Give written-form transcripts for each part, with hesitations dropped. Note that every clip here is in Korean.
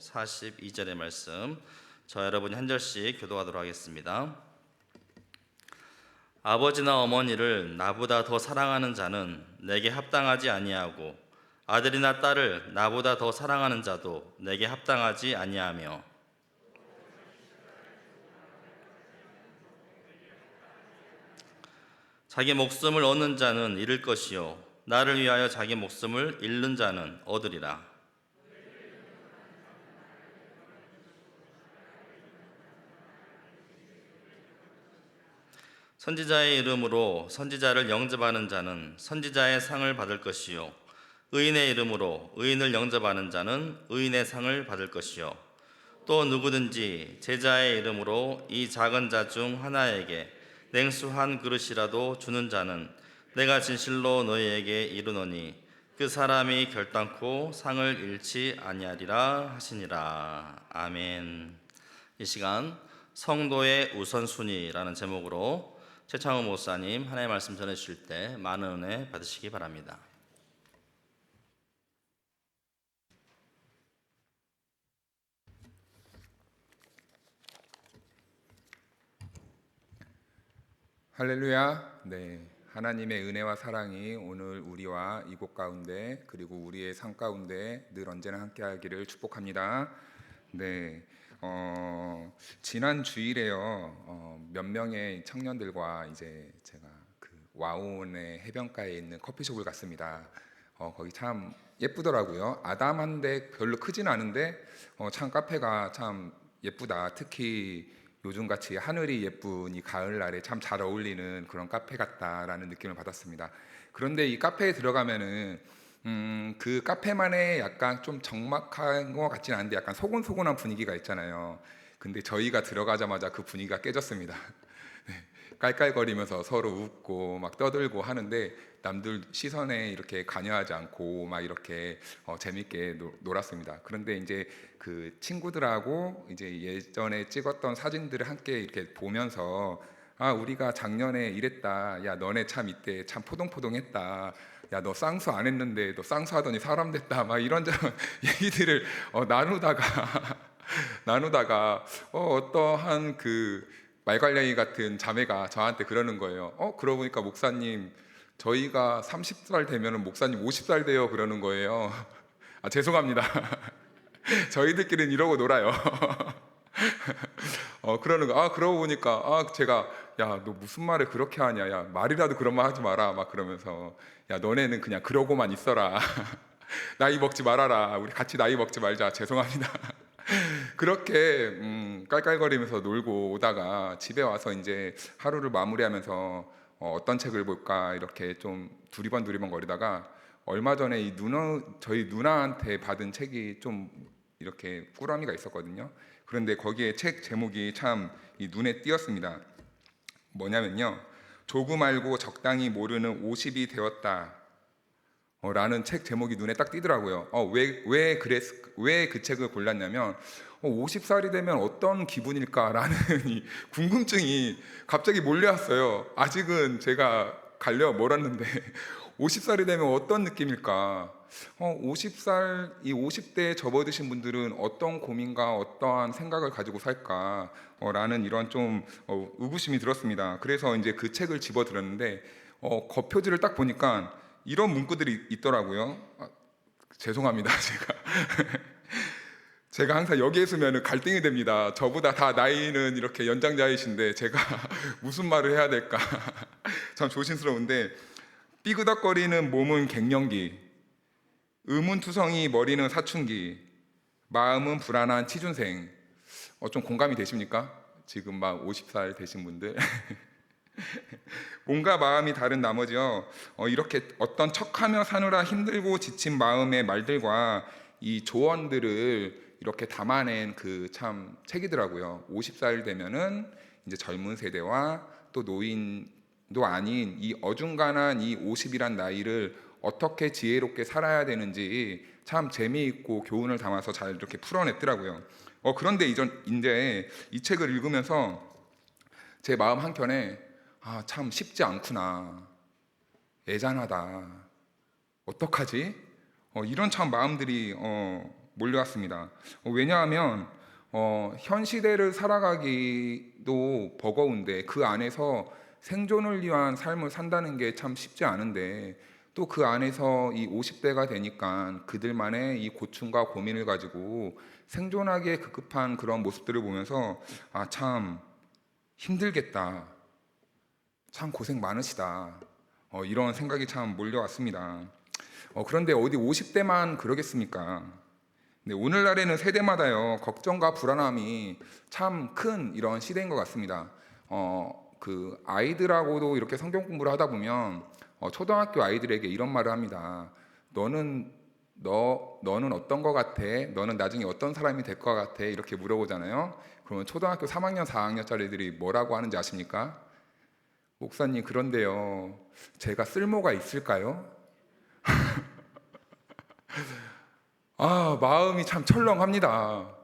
42절의 말씀, 저 여러분이 한 절씩 교도하도록 하겠습니다. 아버지나 어머니를 나보다 더 사랑하는 자는 내게 합당하지 아니하고 아들이나 딸을 나보다 더 사랑하는 자도 내게 합당하지 아니하며 자기 목숨을 얻는 자는 잃을 것이요 나를 위하여 자기 목숨을 잃는 자는 얻으리라. 선지자의 이름으로 선지자를 영접하는 자는 선지자의 상을 받을 것이요 의인의 이름으로 의인을 영접하는 자는 의인의 상을 받을 것이요 또 누구든지 제자의 이름으로 이 작은 자 중 하나에게 냉수 한 그릇이라도 주는 자는 내가 진실로 너희에게 이르노니 그 사람이 결단코 상을 잃지 아니하리라 하시니라. 아멘. 이 시간 성도의 우선순위라는 제목으로 최창호 목사님 하나님의 말씀 전해주실 때 많은 은혜 받으시기 바랍니다. 할렐루야. 네, 하나님의 은혜와 사랑이 오늘 우리와 이곳 가운데 그리고 우리의 삶 가운데 늘 언제나 함께하기를 축복합니다. 네, 지난 주일에요 몇 명의 청년들과 이제 제가 그 와온의 해변가에 있는 커피숍을 갔습니다. 거기 참 예쁘더라고요. 아담한데 별로 크진 않은데 참 카페가 참 예쁘다. 특히 요즘같이 하늘이 예쁜 이 가을날에 참 잘 어울리는 그런 카페 같다라는 느낌을 받았습니다. 그런데 이 카페에 들어가면은 그 카페만의 약간 좀 적막한 것 같지는 않은데 약간 소곤소곤한 분위기가 있잖아요. 근데 저희가 들어가자마자 그 분위기가 깨졌습니다. 깔깔거리면서 서로 웃고 막 떠들고 하는데 남들 시선에 이렇게 관여하지 않고 막 이렇게 재밌게 놀았습니다. 그런데 이제 그 친구들하고 이제 예전에 찍었던 사진들을 함께 이렇게 보면서 아, 우리가 작년에 이랬다. 야, 너네 참 이때 참 포동포동했다. 야, 너 쌍수 안 했는데 너 쌍수하더니 사람 됐다. 막 이런저런 얘기들을 나누다가 어떠한 그 말괄량이 같은 자매가 저한테 그러는 거예요. 그러고 보니까 목사님, 저희가 30살 되면 목사님 50살 돼요. 그러는 거예요. 아, 죄송합니다. 저희들끼리는 이러고 놀아요. 그러는 거. 그러고 보니까 제가 야, 너 무슨 말을 그렇게 하냐. 야, 말이라도 그런 말 하지 마라. 막 그러면서 야, 너네는 그냥 그러고만 있어라. 나이 먹지 말아라. 우리 같이 나이 먹지 말자. 죄송합니다. 그렇게 깔깔거리면서 놀고 오다가 집에 와서 이제 하루를 마무리하면서 어떤 책을 볼까 이렇게 좀 두리번 거리다가 얼마 전에 저희 누나한테 받은 책이 좀 이렇게 꾸러미가 있었거든요. 그런데 거기에 책 제목이 참 눈에 띄었습니다. 뭐냐면요, 조금 알고 적당히 모르는 50이 되었다 라는 책 제목이 눈에 딱 띄더라고요. 왜 그 책을 골랐냐면 50살이 되면 어떤 기분일까라는 이 궁금증이 갑자기 몰려왔어요. 아직은 제가 갈려 멀었는데 50살이 되면 어떤 느낌일까? 50살, 이 50대에 접어드신 분들은 어떤 고민과 어떠한 생각을 가지고 살까? 라는 이런 좀 의구심이 들었습니다. 그래서 이제 그 책을 집어들었는데 겉표지를 딱 보니까 이런 문구들이 있더라고요. 죄송합니다. 제가 항상 여기에 있으면 갈등이 됩니다. 저보다 다 나이는 이렇게 연장자이신데 제가 무슨 말을 해야 될까 참 조심스러운데, 삐그덕거리는 몸은 갱년기, 의문투성이 머리는 사춘기, 마음은 불안한 취준생. 좀 공감이 되십니까? 지금 막 50살 되신 분들 몸과 마음이 다른 나머지요, 이렇게 어떤 척하며 사느라 힘들고 지친 마음의 말들과 이 조언들을 이렇게 담아낸 그 참 책이더라고요. 50살 되면은 이제 젊은 세대와 또 노인도 아닌 이 어중간한 이 50이란 나이를 어떻게 지혜롭게 살아야 되는지 참 재미있고 교훈을 담아서 잘 이렇게 풀어냈더라고요. 그런데 이제 이 책을 읽으면서 제 마음 한켠에 참 쉽지 않구나, 애잔하다, 어떡하지? 이런 참 마음들이 몰려왔습니다. 왜냐하면 현 시대를 살아가기도 버거운데 그 안에서 생존을 위한 삶을 산다는 게 참 쉽지 않은데 또 그 안에서 이 50대가 되니까 그들만의 이 고충과 고민을 가지고 생존하기에 급급한 그런 모습들을 보면서 아, 참 힘들겠다. 참 고생 많으시다. 이런 생각이 참 몰려왔습니다. 그런데 어디 50대만 그러겠습니까? 네, 오늘날에는 세대마다요 걱정과 불안함이 참 큰 이런 시대인 것 같습니다. 그 아이들하고도 이렇게 성경 공부를 하다 보면 초등학교 아이들에게 이런 말을 합니다. 너는 어떤 것 같아? 너는 나중에 어떤 사람이 될 것 같아? 이렇게 물어보잖아요. 그러면 초등학교 3학년, 4학년짜리들이 뭐라고 하는지 아십니까? 목사님, 그런데요, 제가 쓸모가 있을까요? 아, 마음이 참 철렁합니다.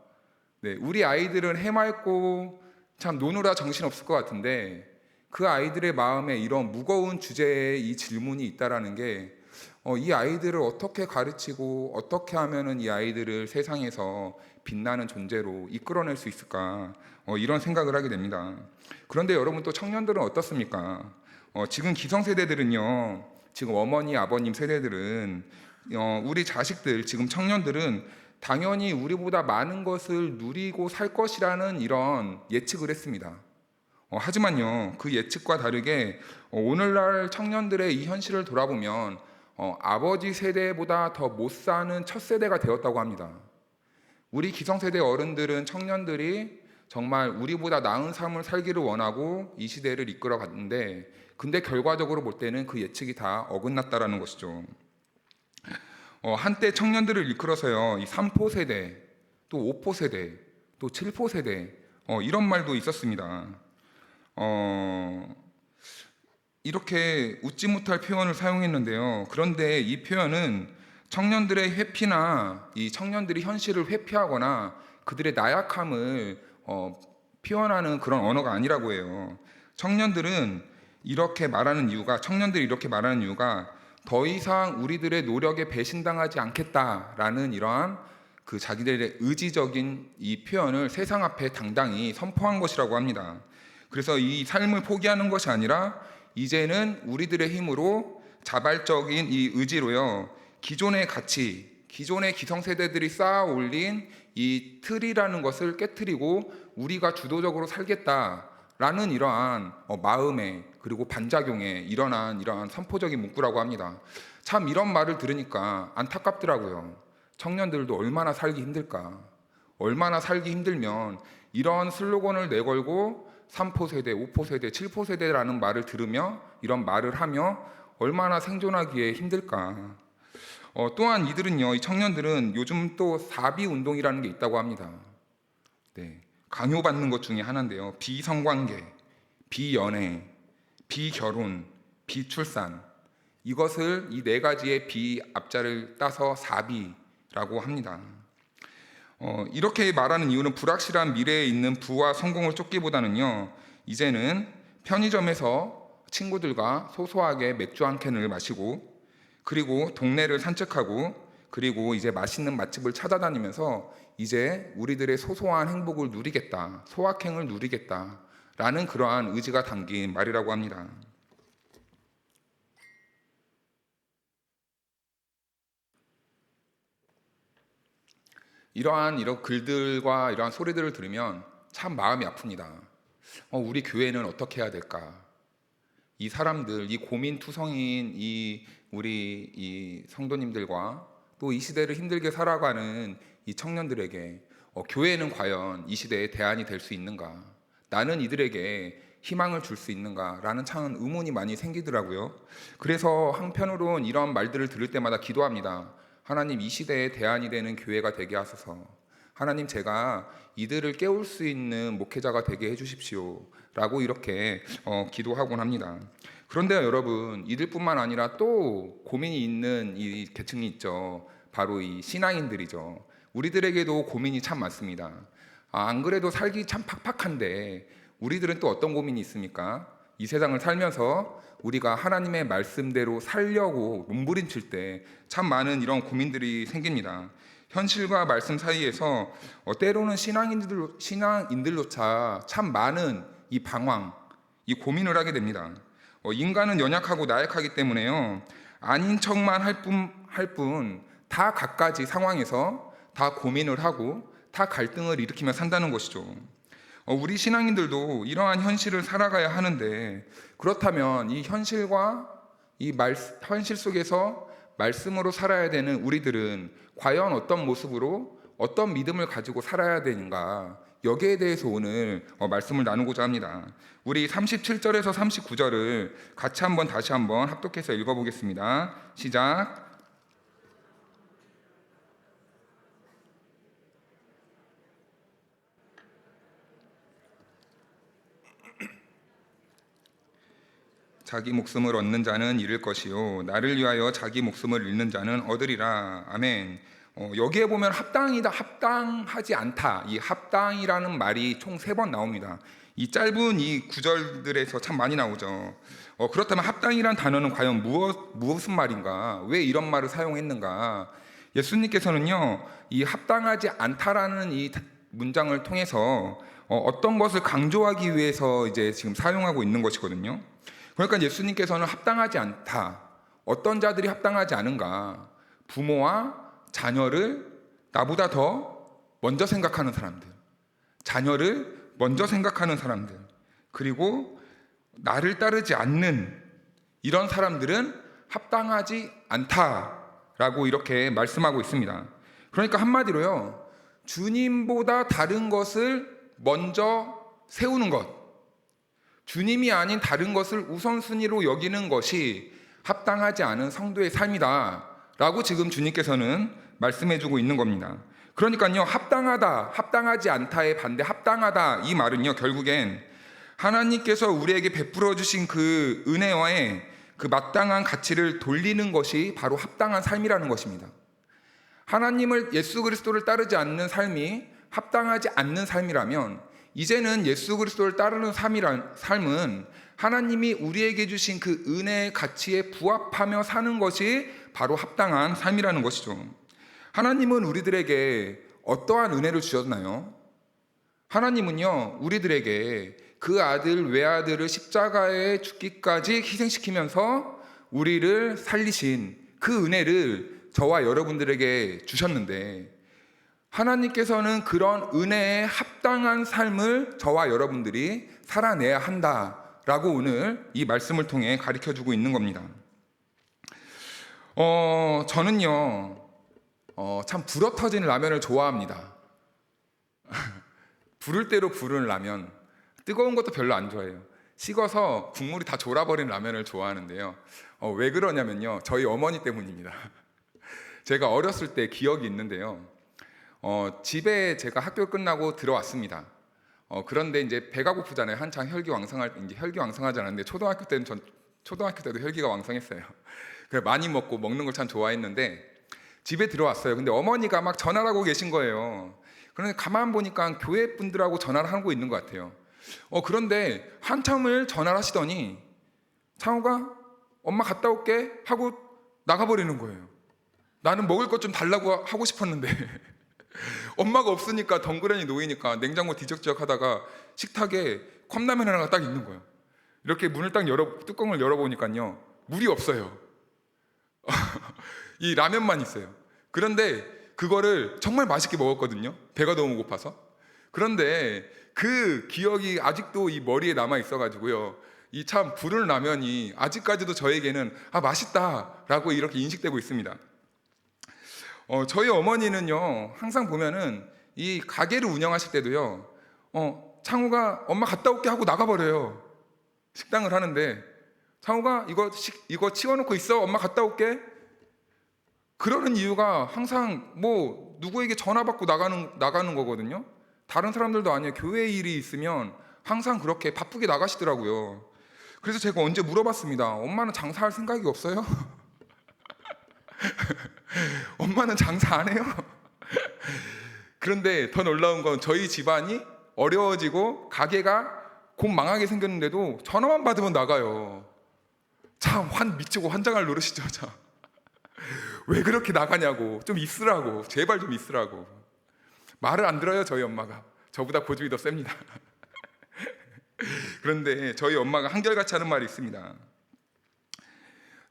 네, 우리 아이들은 해맑고 참 노느라 정신없을 것 같은데 그 아이들의 마음에 이런 무거운 주제의 이 질문이 있다라는 게 이 아이들을 어떻게 가르치고 어떻게 하면은 이 아이들을 세상에서 빛나는 존재로 이끌어낼 수 있을까 이런 생각을 하게 됩니다. 그런데 여러분 또 청년들은 어떻습니까? 지금 기성세대들은요, 지금 어머니 아버님 세대들은 우리 자식들 지금 청년들은 당연히 우리보다 많은 것을 누리고 살 것이라는 이런 예측을 했습니다. 하지만요, 그 예측과 다르게 오늘날 청년들의 이 현실을 돌아보면 아버지 세대보다 더 못 사는 첫 세대가 되었다고 합니다. 우리 기성세대 어른들은 청년들이 정말 우리보다 나은 삶을 살기를 원하고 이 시대를 이끌어 갔는데 근데 결과적으로 볼 때는 그 예측이 다 어긋났다라는 것이죠. 한때 청년들을 이끌어서요, 이 3포 세대, 또 5포 세대, 또 7포 세대 이런 말도 있었습니다. 이렇게 웃지 못할 표현을 사용했는데요. 그런데 이 표현은 청년들의 회피나 이 청년들이 현실을 회피하거나 그들의 나약함을 표현하는 그런 언어가 아니라고 해요. 청년들이 이렇게 말하는 이유가 더 이상 우리들의 노력에 배신당하지 않겠다라는 이러한 그 자기들의 의지적인 이 표현을 세상 앞에 당당히 선포한 것이라고 합니다. 그래서 이 삶을 포기하는 것이 아니라 이제는 우리들의 힘으로 자발적인 이 의지로요, 기존의 가치, 기존의 기성세대들이 쌓아 올린 이 틀이라는 것을 깨트리고 우리가 주도적으로 살겠다라는 이러한 마음에 그리고 반작용에 일어난 이러한 선포적인 문구라고 합니다. 참 이런 말을 들으니까 안타깝더라고요. 청년들도 얼마나 살기 힘들까. 얼마나 살기 힘들면 이런 슬로건을 내걸고 3포 세대, 5포 세대, 7포 세대라는 말을 들으며 이런 말을 하며 얼마나 생존하기에 힘들까. 또한 이들은요, 이 청년들은 요즘 또 사비 운동이라는 게 있다고 합니다. 네, 강요받는 것 중에 하나인데요. 비성관계, 비연애, 비결혼, 비출산, 이것을 이 네 가지의 비 앞자를 따서 사비라고 합니다. 이렇게 말하는 이유는 불확실한 미래에 있는 부와 성공을 쫓기보다는요, 이제는 편의점에서 친구들과 소소하게 맥주 한 캔을 마시고 그리고 동네를 산책하고 그리고 이제 맛있는 맛집을 찾아다니면서 이제 우리들의 소소한 행복을 누리겠다, 소확행을 누리겠다라는 그러한 의지가 담긴 말이라고 합니다. 이러한 글들과 이러한 소리들을 들으면 참 마음이 아픕니다. 우리 교회는 어떻게 해야 될까? 이 사람들, 이 고민투성인 우리 이 성도님들과 또 이 시대를 힘들게 살아가는 이 청년들에게 교회는 과연 이 시대의 대안이 될 수 있는가? 나는 이들에게 희망을 줄 수 있는가라는 참 의문이 많이 생기더라고요. 그래서 한편으론 이런 말들을 들을 때마다 기도합니다. 하나님, 이 시대의 대안이 되는 교회가 되게 하소서. 하나님, 제가 이들을 깨울 수 있는 목회자가 되게 해주십시오 라고 이렇게 기도하곤 합니다. 그런데 여러분, 이들뿐만 아니라 또 고민이 있는 이 계층이 있죠. 바로 이 신앙인들이죠. 우리들에게도 고민이 참 많습니다. 안 그래도 살기 참 팍팍한데 우리들은 또 어떤 고민이 있습니까? 이 세상을 살면서 우리가 하나님의 말씀대로 살려고 몸부림칠 때 참 많은 이런 고민들이 생깁니다. 현실과 말씀 사이에서 때로는 신앙인들조차 참 많은 이 방황, 이 고민을 하게 됩니다. 인간은 연약하고 나약하기 때문에요. 아닌 척만 할 뿐 다 갖가지 상황에서 다 고민을 하고 다 갈등을 일으키며 산다는 것이죠. 우리 신앙인들도 이러한 현실을 살아가야 하는데, 그렇다면 이 현실과 현실 속에서 말씀으로 살아야 되는 우리들은 과연 어떤 모습으로 어떤 믿음을 가지고 살아야 되는가, 여기에 대해서 오늘 말씀을 나누고자 합니다. 우리 37절에서 39절을 같이 다시 한번 합독해서 읽어보겠습니다. 시작. 자기 목숨을 얻는 자는 잃을 것이요 나를 위하여 자기 목숨을 잃는 자는 얻으리라. 아멘. 여기에 보면 합당이다, 합당하지 않다, 이 합당이라는 말이 총 3번 나옵니다. 이 짧은 이 구절들에서 참 많이 나오죠. 그렇다면 합당이란 단어는 과연 무슨 말인가? 왜 이런 말을 사용했는가? 예수님께서는요, 이 합당하지 않다라는 이 문장을 통해서 어떤 것을 강조하기 위해서 이제 지금 사용하고 있는 것이거든요. 그러니까 예수님께서는 합당하지 않다, 어떤 자들이 합당하지 않은가? 부모와 자녀를 나보다 더 먼저 생각하는 사람들, 자녀를 먼저 생각하는 사람들, 그리고 나를 따르지 않는 이런 사람들은 합당하지 않다라고 이렇게 말씀하고 있습니다. 그러니까 한마디로요, 주님보다 다른 것을 먼저 세우는 것, 주님이 아닌 다른 것을 우선순위로 여기는 것이 합당하지 않은 성도의 삶이다 라고 지금 주님께서는 말씀해주고 있는 겁니다. 그러니까요, 합당하다, 합당하지 않다의 반대 합당하다, 이 말은요, 결국엔 하나님께서 우리에게 베풀어 주신 그 은혜와의 그 마땅한 가치를 돌리는 것이 바로 합당한 삶이라는 것입니다. 하나님을, 예수 그리스도를 따르지 않는 삶이 합당하지 않는 삶이라면, 이제는 예수 그리스도를 따르는 삶은 하나님이 우리에게 주신 그 은혜의 가치에 부합하며 사는 것이 바로 합당한 삶이라는 것이죠. 하나님은 우리들에게 어떠한 은혜를 주셨나요? 하나님은요, 우리들에게 그 아들 외아들을 십자가에 죽기까지 희생시키면서 우리를 살리신 그 은혜를 저와 여러분들에게 주셨는데, 하나님께서는 그런 은혜에 합당한 삶을 저와 여러분들이 살아내야 한다라고 오늘 이 말씀을 통해 가르쳐주고 있는 겁니다. 저는요, 참 불어터진 라면을 좋아합니다. 부를 대로 부르는 라면, 뜨거운 것도 별로 안 좋아해요. 식어서 국물이 다 졸아버린 라면을 좋아하는데요. 왜 그러냐면요, 저희 어머니 때문입니다. 제가 어렸을 때 기억이 있는데요, 집에 제가 학교 끝나고 들어왔습니다. 그런데 이제 배가 고프잖아요. 한창 혈기왕성하지 않았는데 초등학교 때도 혈기가 왕성했어요. 그래 많이 먹는 걸 참 좋아했는데 집에 들어왔어요. 근데 어머니가 막 전화를 하고 계신 거예요. 그런데 가만 보니까 교회 분들하고 전화를 하고 있는 것 같아요. 그런데 한참을 전화를 하시더니 창호가 엄마 갔다 올게 하고 나가버리는 거예요. 나는 먹을 것 좀 달라고 하고 싶었는데 엄마가 없으니까 덩그러니 놓이니까 냉장고 뒤적뒤적 하다가 식탁에 컵라면 하나가 딱 있는 거예요. 이렇게 뚜껑을 열어보니까요, 물이 없어요. 이 라면만 있어요. 그런데 그거를 정말 맛있게 먹었거든요. 배가 너무 고파서. 그런데 그 기억이 아직도 이 머리에 남아 있어가지고요, 이 참 부른 라면이 아직까지도 저에게는 맛있다라고 이렇게 인식되고 있습니다. 저희 어머니는요, 항상 보면은 이 가게를 운영하실 때도요, 창우가 엄마 갔다 올게 하고 나가버려요. 식당을 하는데 창우가 이거 치워놓고 있어, 엄마 갔다 올게. 그러는 이유가 항상 뭐 누구에게 전화 받고 나가는 거거든요. 다른 사람들도 아니에요. 교회 일이 있으면 항상 그렇게 바쁘게 나가시더라고요. 그래서 제가 언제 물어봤습니다. 엄마는 장사할 생각이 없어요? 엄마는 장사 안 해요? 그런데 더 놀라운 건 저희 집안이 어려워지고 가게가 곧 망하게 생겼는데도 전화만 받으면 나가요. 참 미치고 환장할 노릇이죠. 참. 왜 그렇게 나가냐고, 좀 있으라고, 제발 좀 있으라고. 말을 안 들어요. 저희 엄마가 저보다 고집이 더 셉니다. 그런데 저희 엄마가 한결같이 하는 말이 있습니다.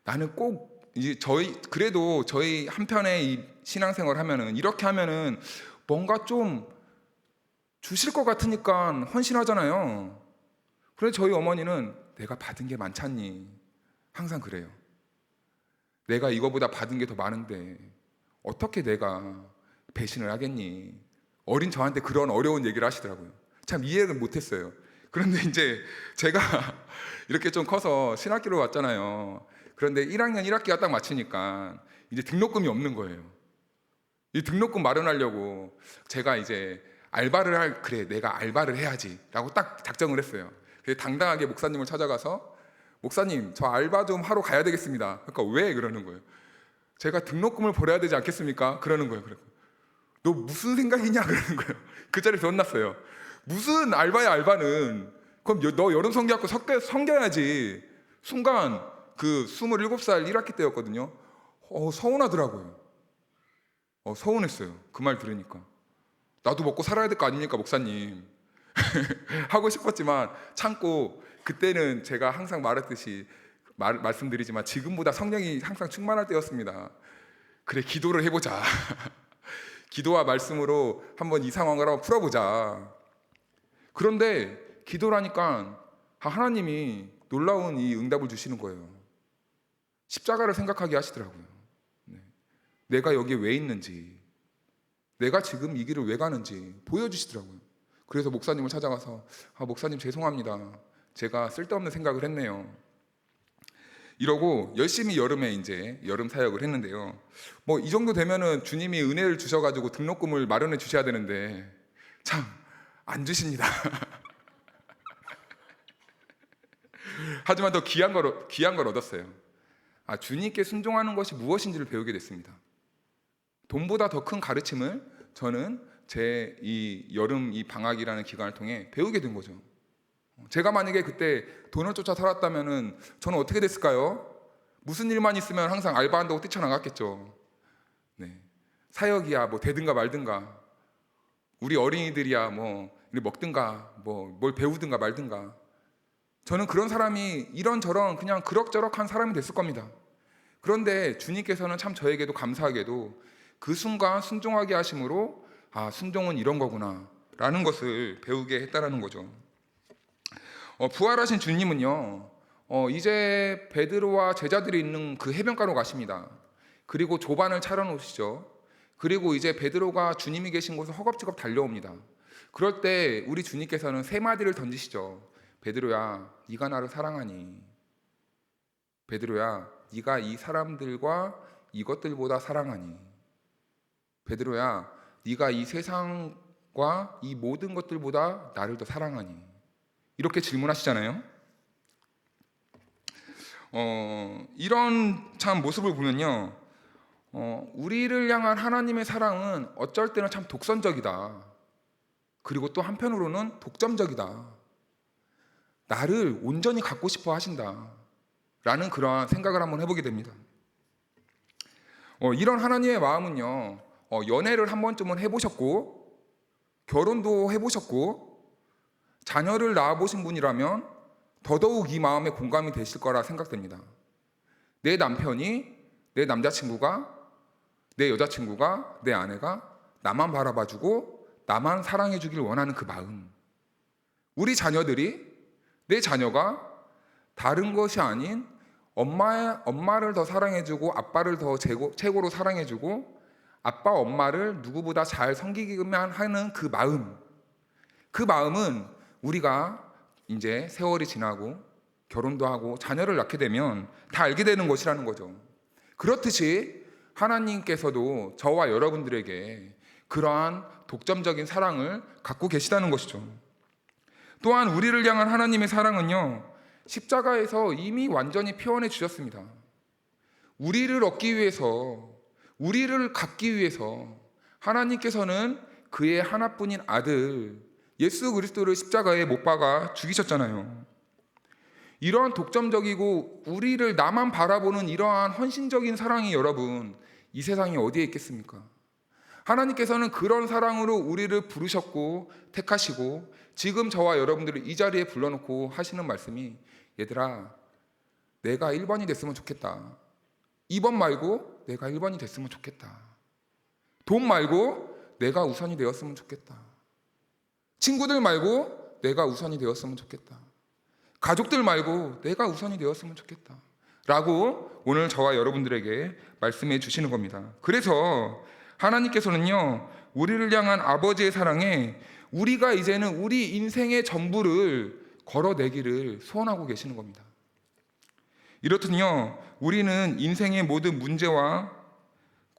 나는 꼭 이제 그래도 저희 한편의 이 신앙생활 하면은 이렇게 하면은 뭔가 좀 주실 것 같으니까 헌신하잖아요. 그런데 저희 어머니는 내가 받은 게 많잖니, 항상 그래요. 내가 이거보다 받은 게 더 많은데 어떻게 내가 배신을 하겠니? 어린 저한테 그런 어려운 얘기를 하시더라고요. 참 이해를 못했어요. 그런데 이제 제가 이렇게 좀 커서 신학기로 왔잖아요. 그런데 1학년 1학기가 딱 마치니까 이제 등록금이 없는 거예요. 이 등록금 마련하려고 제가 이제 그래 내가 알바를 해야지 라고 딱 작정을 했어요. 그래서 당당하게 목사님을 찾아가서 목사님 저 알바 좀 하러 가야 되겠습니다. 그러니까 왜 그러는 거예요. 제가 등록금을 벌어야 되지 않겠습니까? 그러는 거예요. 그래서 너 무슨 생각이냐 그러는 거예요. 그 자리에서 혼났어요. 무슨 알바야 알바는. 그럼 너 여름 성경학교 섬겨야지. 순간 그 27살 1학기 때였거든요. 서운하더라고요. 서운했어요. 그 말 들으니까. 나도 먹고 살아야 될 거 아닙니까 목사님. 하고 싶었지만 참고, 그때는 제가 항상 말했듯이 말씀드리지만 지금보다 성령이 항상 충만할 때였습니다. 그래 기도를 해보자. 기도와 말씀으로 한번 이 상황을 한번 풀어보자. 그런데 기도를 하니까 하나님이 놀라운 이 응답을 주시는 거예요. 십자가를 생각하게 하시더라고요. 내가 여기에 왜 있는지, 내가 지금 이 길을 왜 가는지 보여주시더라고요. 그래서 목사님을 찾아가서 목사님 죄송합니다. 제가 쓸데없는 생각을 했네요. 이러고 열심히 여름에 이제 여름 사역을 했는데요. 뭐 이 정도 되면은 주님이 은혜를 주셔가지고 등록금을 마련해 주셔야 되는데 참 안 주십니다. 하지만 더 귀한 걸 얻었어요. 주님께 순종하는 것이 무엇인지를 배우게 됐습니다. 돈보다 더 큰 가르침을 저는 제 이 여름 이 방학이라는 기간을 통해 배우게 된 거죠. 제가 만약에 그때 돈을 쫓아 살았다면은 저는 어떻게 됐을까요? 무슨 일만 있으면 항상 알바한다고 뛰쳐나갔겠죠. 네. 사역이야 뭐 되든가 말든가, 우리 어린이들이야 뭐 먹든가 뭐 뭘 배우든가 말든가. 저는 그런 사람이 이런저런 그냥 그럭저럭한 사람이 됐을 겁니다. 그런데 주님께서는 참 저에게도 감사하게도 그 순간 순종하게 하심으로 순종은 이런 거구나 라는 것을 배우게 했다라는 거죠. 부활하신 주님은요, 이제 베드로와 제자들이 있는 그 해변가로 가십니다. 그리고 조반을 차려놓으시죠. 그리고 이제 베드로가 주님이 계신 곳을 허겁지겁 달려옵니다. 그럴 때 우리 주님께서는 세 마디를 던지시죠. 베드로야, 네가 나를 사랑하니? 베드로야, 네가 이 사람들과 이것들보다 사랑하니? 베드로야, 네가 이 세상과 이 모든 것들보다 나를 더 사랑하니? 이렇게 질문하시잖아요. 이런 참 모습을 보면요, 우리를 향한 하나님의 사랑은 어쩔 때는 참 독선적이다. 그리고 또 한편으로는 독점적이다. 나를 온전히 갖고 싶어 하신다 라는 그러한 생각을 한번 해보게 됩니다. 이런 하나님의 마음은요, 연애를 한 번쯤은 해보셨고 결혼도 해보셨고 자녀를 낳아보신 분이라면 더더욱 이 마음에 공감이 되실 거라 생각됩니다. 내 남편이, 내 남자친구가, 내 여자친구가, 내 아내가 나만 바라봐주고 나만 사랑해주길 원하는 그 마음. 우리 자녀들이, 내 자녀가 다른 것이 아닌 엄마를 더 사랑해주고 아빠를 더 최고로 사랑해주고 아빠 엄마를 누구보다 잘 섬기기만 하는 그 마음. 그 마음은 우리가 이제 세월이 지나고 결혼도 하고 자녀를 낳게 되면 다 알게 되는 것이라는 거죠. 그렇듯이 하나님께서도 저와 여러분들에게 그러한 독점적인 사랑을 갖고 계시다는 것이죠. 또한 우리를 향한 하나님의 사랑은요, 십자가에서 이미 완전히 표현해 주셨습니다. 우리를 얻기 위해서, 우리를 갖기 위해서 하나님께서는 그의 하나뿐인 아들 예수 그리스도를 십자가에 못 박아 죽이셨잖아요. 이러한 독점적이고 우리를 나만 바라보는 이러한 헌신적인 사랑이 여러분, 이 세상이 어디에 있겠습니까? 하나님께서는 그런 사랑으로 우리를 부르셨고 택하시고 지금 저와 여러분들을 이 자리에 불러놓고 하시는 말씀이, 얘들아, 내가 1번이 됐으면 좋겠다. 2번 말고 내가 1번이 됐으면 좋겠다. 돈 말고 내가 우선이 되었으면 좋겠다. 친구들 말고 내가 우선이 되었으면 좋겠다. 가족들 말고 내가 우선이 되었으면 좋겠다. 라고 오늘 저와 여러분들에게 말씀해 주시는 겁니다. 그래서 하나님께서는요, 우리를 향한 아버지의 사랑에 우리가 이제는 우리 인생의 전부를 걸어내기를 소원하고 계시는 겁니다. 이렇듯요, 우리는 인생의 모든 문제와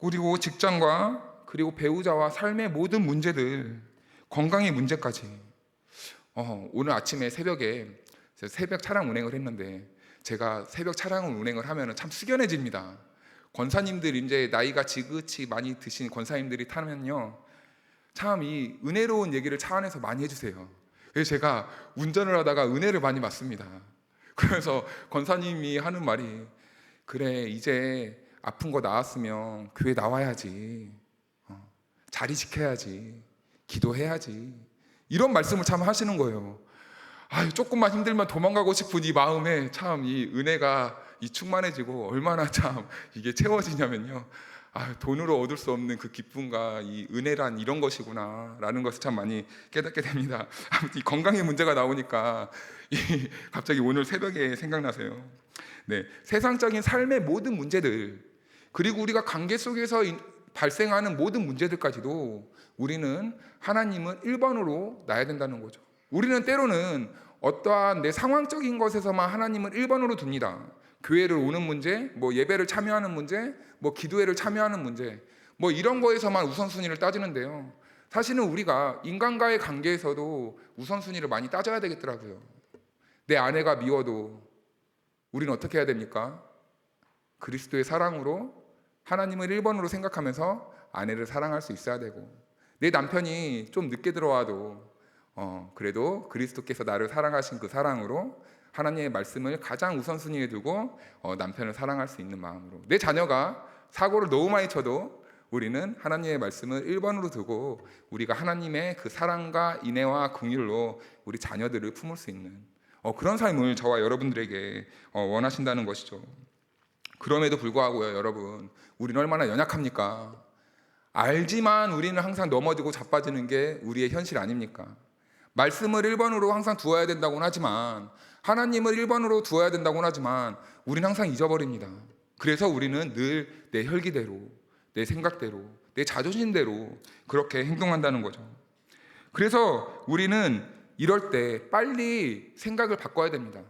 그리고 직장과 그리고 배우자와 삶의 모든 문제들, 건강의 문제까지, 오늘 아침에 새벽에 새벽 차량 운행을 했는데, 제가 새벽 차량을 운행을 하면 참 숙연해집니다. 권사님들, 이제 나이가 지긋이 많이 드신 권사님들이 타면요, 참 이 은혜로운 얘기를 차 안에서 많이 해주세요. 그래서 제가 운전을 하다가 은혜를 많이 받습니다. 그래서 권사님이 하는 말이, 그래, 이제 아픈 거 나았으면 교회 나와야지, 자리 지켜야지, 기도해야지, 이런 말씀을 참 하시는 거예요. 조금만 힘들면 도망가고 싶은 이 마음에 참 이 은혜가 충만해지고 얼마나 참 이게 채워지냐면요, 돈으로 얻을 수 없는 그 기쁨과 이 은혜란 이런 것이구나 라는 것을 참 많이 깨닫게 됩니다. 아무튼 이 건강의 문제가 나오니까 갑자기 오늘 새벽에 생각나세요. 네, 세상적인 삶의 모든 문제들, 그리고 우리가 관계 속에서 발생하는 모든 문제들까지도 우리는 하나님은 1번으로 놔야 된다는 거죠. 우리는 때로는 어떠한 내 상황적인 것에서만 하나님을 1번으로 둡니다. 교회를 오는 문제, 예배를 참여하는 문제, 기도회를 참여하는 문제, 이런 거에서만 우선순위를 따지는데요, 사실은 우리가 인간과의 관계에서도 우선순위를 많이 따져야 되겠더라고요. 내 아내가 미워도 우리는 어떻게 해야 됩니까? 그리스도의 사랑으로 하나님을 1번으로 생각하면서 아내를 사랑할 수 있어야 되고, 내 남편이 좀 늦게 들어와도 그래도 그리스도께서 나를 사랑하신 그 사랑으로 하나님의 말씀을 가장 우선순위에 두고 남편을 사랑할 수 있는 마음으로, 내 자녀가 사고를 너무 많이 쳐도 우리는 하나님의 말씀을 1번으로 두고 우리가 하나님의 그 사랑과 인애와 긍휼로 우리 자녀들을 품을 수 있는 그런 삶을 저와 여러분들에게 원하신다는 것이죠. 그럼에도 불구하고요, 여러분, 우리는 얼마나 연약합니까? 알지만 우리는 항상 넘어지고 자빠지는 게 우리의 현실 아닙니까? 말씀을 1번으로 항상 두어야 된다고는 하지만, 하나님을 1번으로 두어야 된다고는 하지만 우리는 항상 잊어버립니다. 그래서 우리는 늘 내 혈기대로, 내 생각대로, 내 자존심대로 그렇게 행동한다는 거죠. 그래서 우리는 이럴 때 빨리 생각을 바꿔야 됩니다.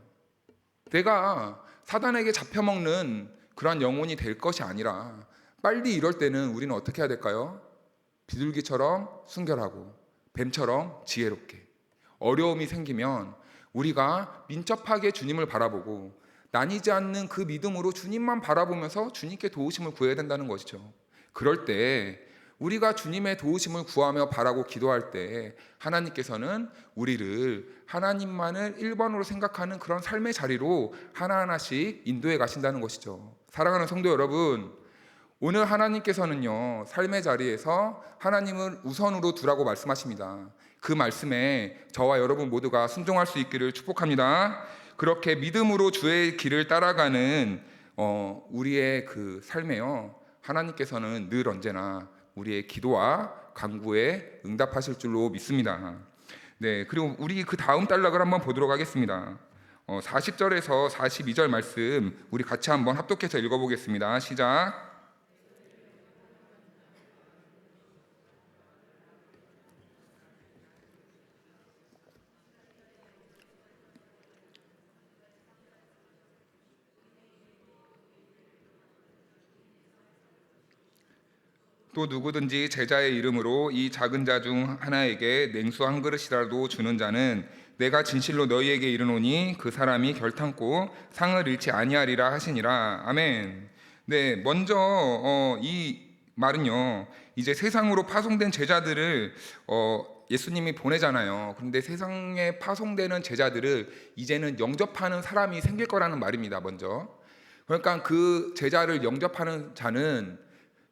내가 사단에게 잡혀먹는 그러한 영혼이 될 것이 아니라, 빨리 이럴 때는 우리는 어떻게 해야 될까요? 비둘기처럼 순결하고 뱀처럼 지혜롭게, 어려움이 생기면 우리가 민첩하게 주님을 바라보고 나뉘지 않는 그 믿음으로 주님만 바라보면서 주님께 도우심을 구해야 된다는 것이죠. 그럴 때 우리가 주님의 도우심을 구하며 바라고 기도할 때 하나님께서는 우리를 하나님만을 1번으로 생각하는 그런 삶의 자리로 하나하나씩 인도해 가신다는 것이죠. 사랑하는 성도 여러분, 오늘 하나님께서는요, 삶의 자리에서 하나님을 우선으로 두라고 말씀하십니다. 그 말씀에 저와 여러분 모두가 순종할 수 있기를 축복합니다. 그렇게 믿음으로 주의 길을 따라가는 우리의 그 삶에요, 하나님께서는 늘 언제나 우리의 기도와 간구에 응답하실 줄로 믿습니다. 네, 그리고 우리 그 다음 단락을 한번 보도록 하겠습니다. 40절에서 42절 말씀 우리 같이 한번 합독해서 읽어보겠습니다. 시작. 또 누구든지 제자의 이름으로 이 작은 자 중 하나에게 냉수 한 그릇이라도 주는 자는 내가 진실로 너희에게 이르노니 그 사람이 결탄코 상을 잃지 아니하리라 하시니라. 아멘. 네, 먼저 이 말은요, 이제 세상으로 파송된 제자들을 예수님이 보내잖아요. 그런데 세상에 파송되는 제자들을 이제는 영접하는 사람이 생길 거라는 말입니다. 먼저, 그러니까 그 제자를 영접하는 자는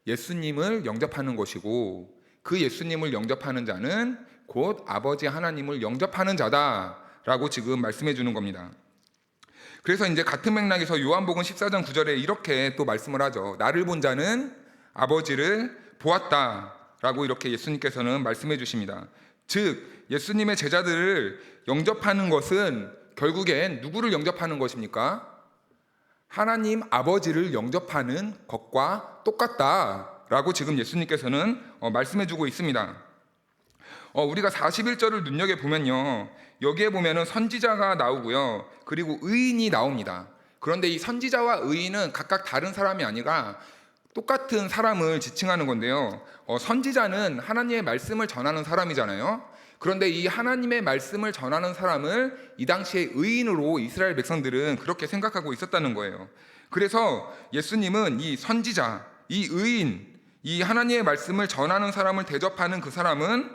예수님을 영접하는 것이고 그 예수님을 영접하는 자는 곧 아버지 하나님을 영접하는 자다라고 지금 말씀해 주는 겁니다. 그래서 이제 같은 맥락에서 요한복음 14장 9절에 이렇게 또 말씀을 하죠. 나를 본 자는 아버지를 보았다라고 이렇게 예수님께서는 말씀해 주십니다. 즉 예수님의 제자들을 영접하는 것은 결국엔 누구를 영접하는 것입니까? 하나님 아버지를 영접하는 것과 똑같다라고 지금 예수님께서는 말씀해 주고 있습니다. 우리가 41절을 눈여겨보면요, 여기에 보면은 선지자가 나오고요, 그리고 의인이 나옵니다. 그런데 이 선지자와 의인은 각각 다른 사람이 아니라 똑같은 사람을 지칭하는 건데요, 선지자는 하나님의 말씀을 전하는 사람이잖아요. 그런데 이 하나님의 말씀을 전하는 사람을 이 당시에 의인으로 이스라엘 백성들은 그렇게 생각하고 있었다는 거예요. 그래서 예수님은 이 선지자, 이 의인, 이 하나님의 말씀을 전하는 사람을 대접하는 그 사람은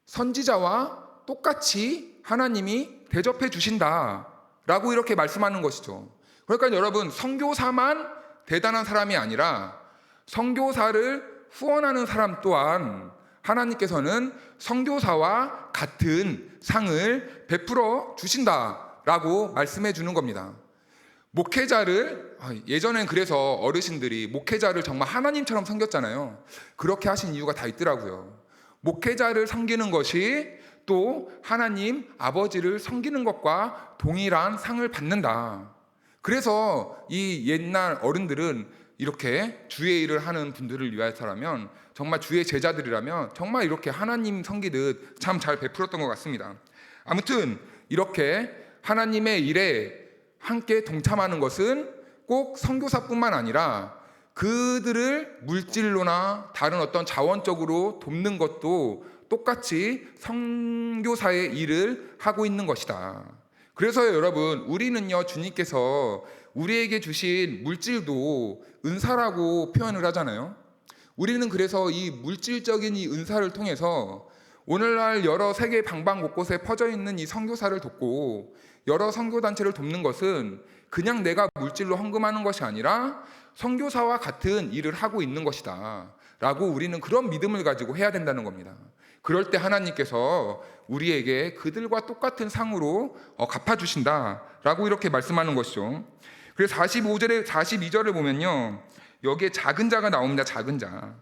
선지자와 똑같이 하나님이 대접해 주신다라고 이렇게 말씀하는 것이죠. 그러니까 여러분, 선교사만 대단한 사람이 아니라 선교사를 후원하는 사람 또한 하나님께서는 선교사와 같은 상을 베풀어 주신다라고 말씀해 주는 겁니다. 목회자를, 예전엔 그래서 어르신들이 목회자를 정말 하나님처럼 섬겼잖아요. 그렇게 하신 이유가 다 있더라고요. 목회자를 섬기는 것이 또 하나님 아버지를 섬기는 것과 동일한 상을 받는다. 그래서 이 옛날 어른들은 이렇게 주의 일을 하는 분들을 위해서라면, 정말 주의 제자들이라면 정말 이렇게 하나님 섬기듯 참 잘 베풀었던 것 같습니다. 아무튼 이렇게 하나님의 일에 함께 동참하는 것은 꼭 선교사뿐만 아니라 그들을 물질로나 다른 어떤 자원적으로 돕는 것도 똑같이 선교사의 일을 하고 있는 것이다. 그래서 여러분, 우리는요, 주님께서 우리에게 주신 물질도 은사라고 표현을 하잖아요. 우리는 그래서 이 물질적인 이 은사를 통해서 오늘날 여러 세계 방방 곳곳에 퍼져 있는 이 선교사를 돕고 여러 선교단체를 돕는 것은 그냥 내가 물질로 헌금하는 것이 아니라 선교사와 같은 일을 하고 있는 것이다 라고 우리는 그런 믿음을 가지고 해야 된다는 겁니다. 그럴 때 하나님께서 우리에게 그들과 똑같은 상으로 갚아주신다 라고 이렇게 말씀하는 것이죠. 그래서 42절을 보면요, 여기에 작은 자가 나옵니다. 작은 자.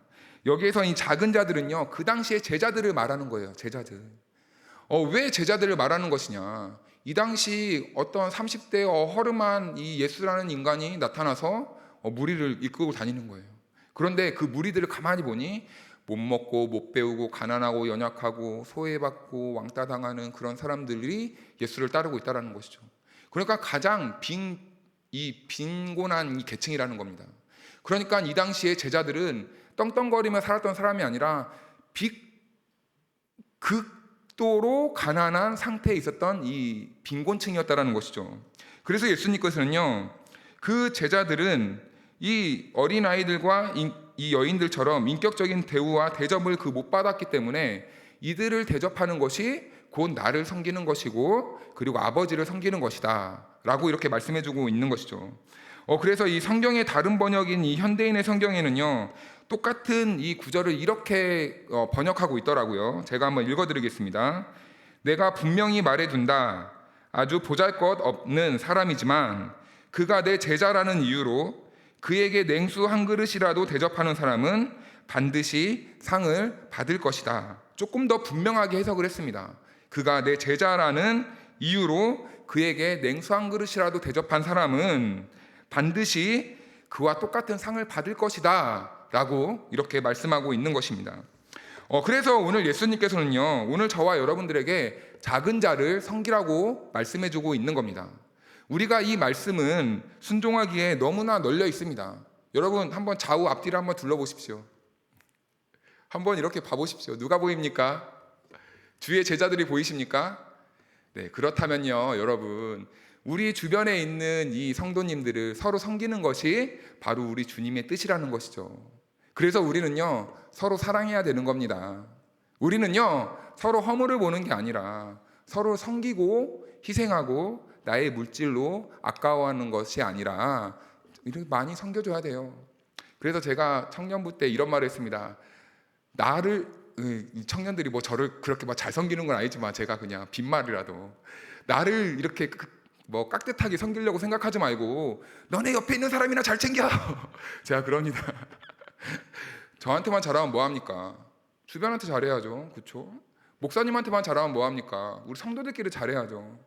여기에서 이 작은 자들은요, 그 당시에 제자들을 말하는 거예요. 제자들. 왜 제자들을 말하는 것이냐? 이 당시 어떤 30대 허름한 이 예수라는 인간이 나타나서 무리를 이끌고 다니는 거예요. 그런데 그 무리들을 가만히 보니 못 먹고 못 배우고 가난하고 연약하고 소외받고 왕따 당하는 그런 사람들이 예수를 따르고 있다는 것이죠. 그러니까 가장 빈곤한 이 계층이라는 겁니다. 그러니까 이 당시에 제자들은 떵떵거리며 살았던 사람이 아니라 극도로 가난한 상태에 있었던 이 빈곤층이었다는 것이죠. 그래서 예수님께서는요, 그 제자들은 이 어린아이들과 이 여인들처럼 인격적인 대우와 대접을 못 받았기 때문에 이들을 대접하는 것이 곧 나를 섬기는 것이고 그리고 아버지를 섬기는 것이다 라고 이렇게 말씀해주고 있는 것이죠. 그래서 이 성경의 다른 번역인 이 현대인의 성경에는요, 똑같은 이 구절을 이렇게 번역하고 있더라고요. 제가 한번 읽어드리겠습니다. 내가 분명히 말해둔다. 아주 보잘것없는 사람이지만 그가 내 제자라는 이유로 그에게 냉수 한 그릇이라도 대접하는 사람은 반드시 상을 받을 것이다. 조금 더 분명하게 해석을 했습니다. 그가 내 제자라는 이유로 그에게 냉수 한 그릇이라도 대접한 사람은 반드시 그와 똑같은 상을 받을 것이다 라고 이렇게 말씀하고 있는 것입니다. 그래서 오늘 예수님께서는요, 오늘 저와 여러분들에게 작은 자를 섬기라고 말씀해주고 있는 겁니다. 우리가 이 말씀은 순종하기에 너무나 널려 있습니다. 여러분 한번 좌우 앞뒤를 한번 둘러보십시오. 한번 이렇게 봐보십시오. 누가 보입니까? 주의 제자들이 보이십니까? 네, 그렇다면요, 여러분, 우리 주변에 있는 이 성도님들을 서로 섬기는 것이 바로 우리 주님의 뜻이라는 것이죠. 그래서 우리는요, 서로 사랑해야 되는 겁니다. 우리는요, 서로 허물을 보는 게 아니라 서로 섬기고 희생하고 나의 물질로 아까워하는 것이 아니라 이렇게 많이 섬겨줘야 돼요. 그래서 제가 청년부 때 이런 말을 했습니다. 이 청년들이 뭐 저를 그렇게 막 잘 섬기는 건 아니지만 제가 그냥 빈말이라도 나를 이렇게 뭐 깍듯하게 섬기려고 생각하지 말고 너네 옆에 있는 사람이나 잘 챙겨. 제가 그럽니다. 저한테만 잘하면 뭐합니까? 주변한테 잘해야죠. 그렇죠? 목사님한테만 잘하면 뭐합니까? 우리 성도들끼리 잘해야죠.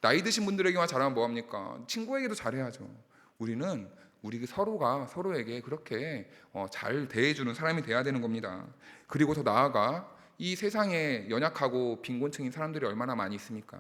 나이 드신 분들에게만 잘하면 뭐합니까? 친구에게도 잘해야죠. 우리는 우리 서로가 서로에게 그렇게 잘 대해주는 사람이 돼야 되는 겁니다. 그리고 더 나아가 이 세상에 연약하고 빈곤층인 사람들이 얼마나 많이 있습니까?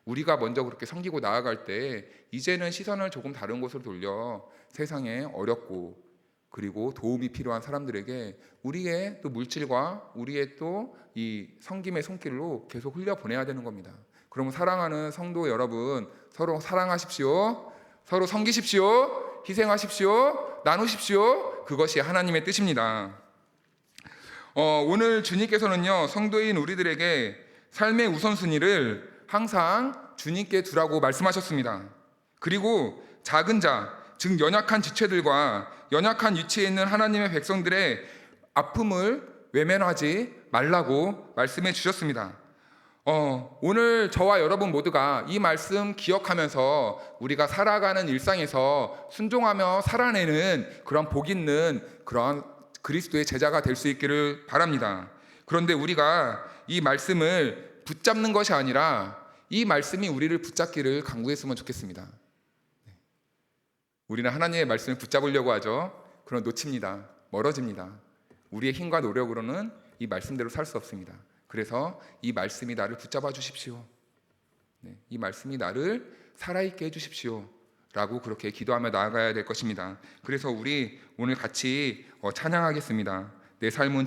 우리가 먼저 그렇게 섬기고 나아갈 때 이제는 시선을 조금 다른 곳으로 돌려 세상에 어렵고 그리고 도움이 필요한 사람들에게 우리의 또 물질과 우리의 또 이 섬김의 손길로 계속 흘려보내야 되는 겁니다. 그러면 사랑하는 성도 여러분, 서로 사랑하십시오. 서로 섬기십시오. 희생하십시오. 나누십시오. 그것이 하나님의 뜻입니다. 오늘 주님께서는요, 성도인 우리들에게 삶의 우선순위를 항상 주님께 두라고 말씀하셨습니다. 그리고 작은 자, 즉 연약한 지체들과 연약한 위치에 있는 하나님의 백성들의 아픔을 외면하지 말라고 말씀해 주셨습니다. 오늘 저와 여러분 모두가 이 말씀 기억하면서 우리가 살아가는 일상에서 순종하며 살아내는 그런 복 있는 그런 그리스도의 제자가 될 수 있기를 바랍니다. 그런데 우리가 이 말씀을 붙잡는 것이 아니라 이 말씀이 우리를 붙잡기를 간구했으면 좋겠습니다. 우리는 하나님의 말씀을 붙잡으려고 하죠. 그럼 놓칩니다. 멀어집니다. 우리의 힘과 노력으로는 이 말씀대로 살 수 없습니다. 그래서 이 말씀이 나를 붙잡아 주십시오. 이 말씀이 나를 살아있게 해주십시오. 라고 그렇게 기도하며 나아가야 될 것입니다. 그래서 우리 오늘 같이 찬양하겠습니다. 내 삶은